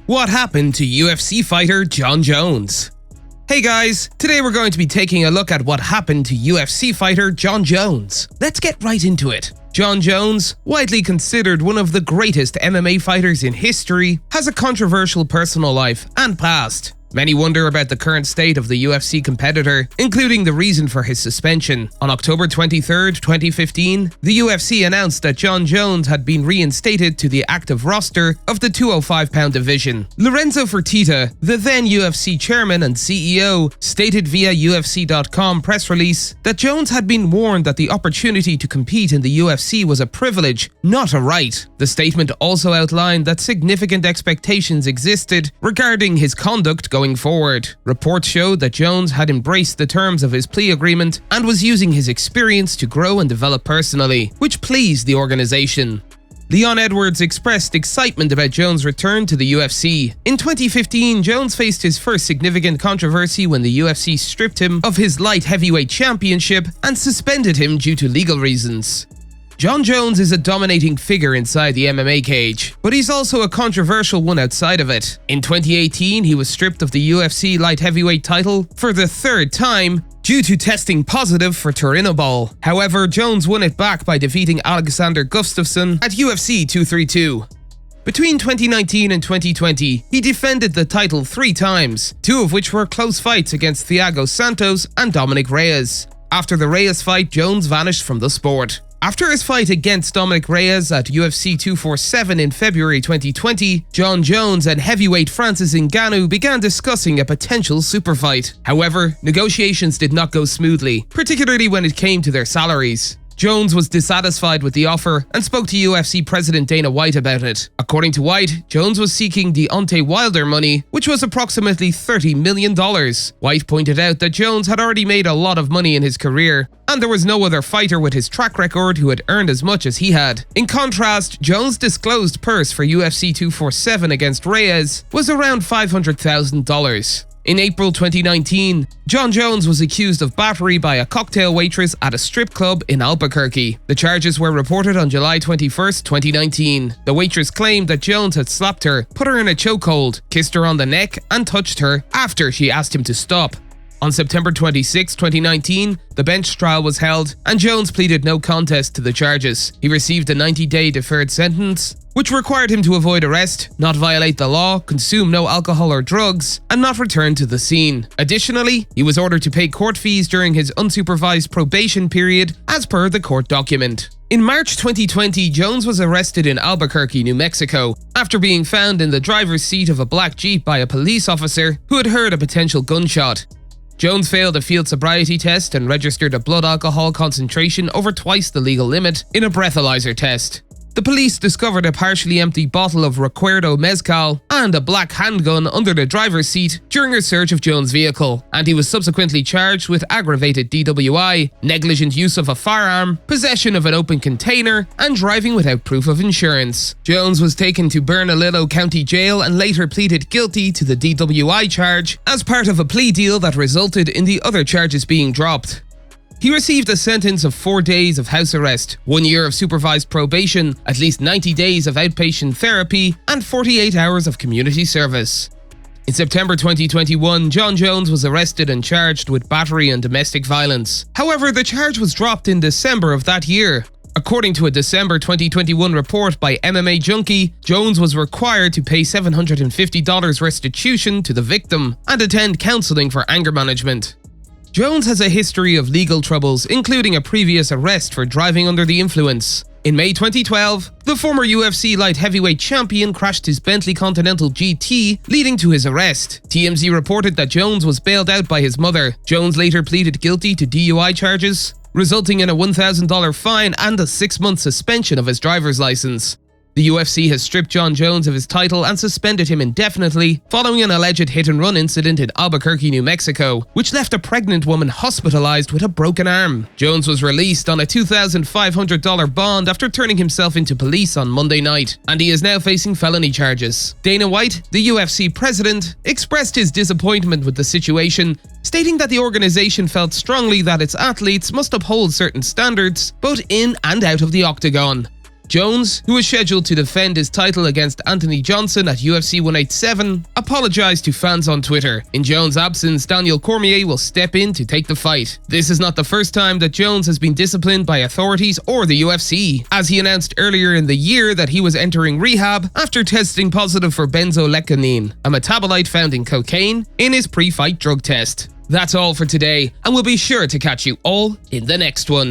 What happened to UFC fighter Jon Jones? Hey guys, today we're going to be taking a look at what happened to UFC fighter Jon Jones. Let's get right into it. Jon Jones, widely considered one of the greatest MMA fighters in history, has a controversial personal life and past. Many wonder about the current state of the UFC competitor, including the reason for his suspension. On October 23, 2015, the UFC announced that Jon Jones had been reinstated to the active roster of the 205-pound division. Lorenzo Fertitta, the then UFC chairman and CEO, stated via UFC.com press release that Jones had been warned that the opportunity to compete in the UFC was a privilege, not a right. The statement also outlined that significant expectations existed regarding his conduct going forward. Reports showed that Jones had embraced the terms of his plea agreement and was using his experience to grow and develop personally, which pleased the organization. Leon Edwards expressed excitement about Jones' return to the UFC. In 2015, Jones faced his first significant controversy when the UFC stripped him of his light heavyweight championship and suspended him due to legal reasons. Jon Jones is a dominating figure inside the MMA cage, but he's also a controversial one outside of it. In 2018, he was stripped of the UFC light heavyweight title for the third time due to testing positive for turinabol. However, Jones won it back by defeating Alexander Gustafsson at UFC 232. Between 2019 and 2020, he defended the title 3 times, 2 of which were close fights against Thiago Santos and Dominic Reyes. After the Reyes fight, Jones vanished from the sport. After his fight against Dominic Reyes at UFC 247 in February 2020, Jon Jones and heavyweight Francis Ngannou began discussing a potential super fight. However, negotiations did not go smoothly, particularly when it came to their salaries. Jones was dissatisfied with the offer and spoke to UFC President Dana White about it. According to White, Jones was seeking Deontay Wilder money, which was approximately $30 million. White pointed out that Jones had already made a lot of money in his career, and there was no other fighter with his track record who had earned as much as he had. In contrast, Jones' disclosed purse for UFC 247 against Reyes was around $500,000. In April 2019, Jon Jones was accused of battery by a cocktail waitress at a strip club in Albuquerque. The charges were reported on July 21, 2019. The waitress claimed that Jones had slapped her, put her in a chokehold, kissed her on the neck, and touched her after she asked him to stop. On September 26, 2019, the bench trial was held, and Jones pleaded no contest to the charges. He received a 90-day deferred sentence, which required him to avoid arrest, not violate the law, consume no alcohol or drugs, and not return to the scene. Additionally, he was ordered to pay court fees during his unsupervised probation period, as per the court document. In March 2020, Jones was arrested in Albuquerque, New Mexico, after being found in the driver's seat of a black Jeep by a police officer who had heard a potential gunshot. Jones failed a field sobriety test and registered a blood alcohol concentration over twice the legal limit in a breathalyzer test. The police discovered a partially empty bottle of Recuerdo Mezcal and a black handgun under the driver's seat during a search of Jones' vehicle, and he was subsequently charged with aggravated DWI, negligent use of a firearm, possession of an open container, and driving without proof of insurance. Jones was taken to Bernalillo County Jail and later pleaded guilty to the DWI charge as part of a plea deal that resulted in the other charges being dropped. He received a sentence of 4 days of house arrest, 1 year of supervised probation, at least 90 days of outpatient therapy, and 48 hours of community service. In September 2021, Jon Jones was arrested and charged with battery and domestic violence. However, the charge was dropped in December of that year. According to a December 2021 report by MMA Junkie, Jones was required to pay $750 restitution to the victim and attend counseling for anger management. Jones has a history of legal troubles, including a previous arrest for driving under the influence. In May 2012, the former UFC light heavyweight champion crashed his Bentley Continental GT, leading to his arrest. TMZ reported that Jones was bailed out by his mother. Jones later pleaded guilty to DUI charges, resulting in a $1,000 fine and a 6-month suspension of his driver's license. The UFC has stripped Jon Jones of his title and suspended him indefinitely following an alleged hit-and-run incident in Albuquerque, New Mexico, which left a pregnant woman hospitalized with a broken arm. Jones was released on a $2,500 bond after turning himself into police on Monday night, and he is now facing felony charges. Dana White, the UFC president, expressed his disappointment with the situation, stating that the organization felt strongly that its athletes must uphold certain standards, both in and out of the octagon. Jones, who is scheduled to defend his title against Anthony Johnson at UFC 187, apologized to fans on Twitter. In Jones' absence, Daniel Cormier will step in to take the fight. This is not the first time that Jones has been disciplined by authorities or the UFC, as he announced earlier in the year that he was entering rehab after testing positive for benzoylecgonine, a metabolite found in cocaine, in his pre-fight drug test. That's all for today, and we'll be sure to catch you all in the next one.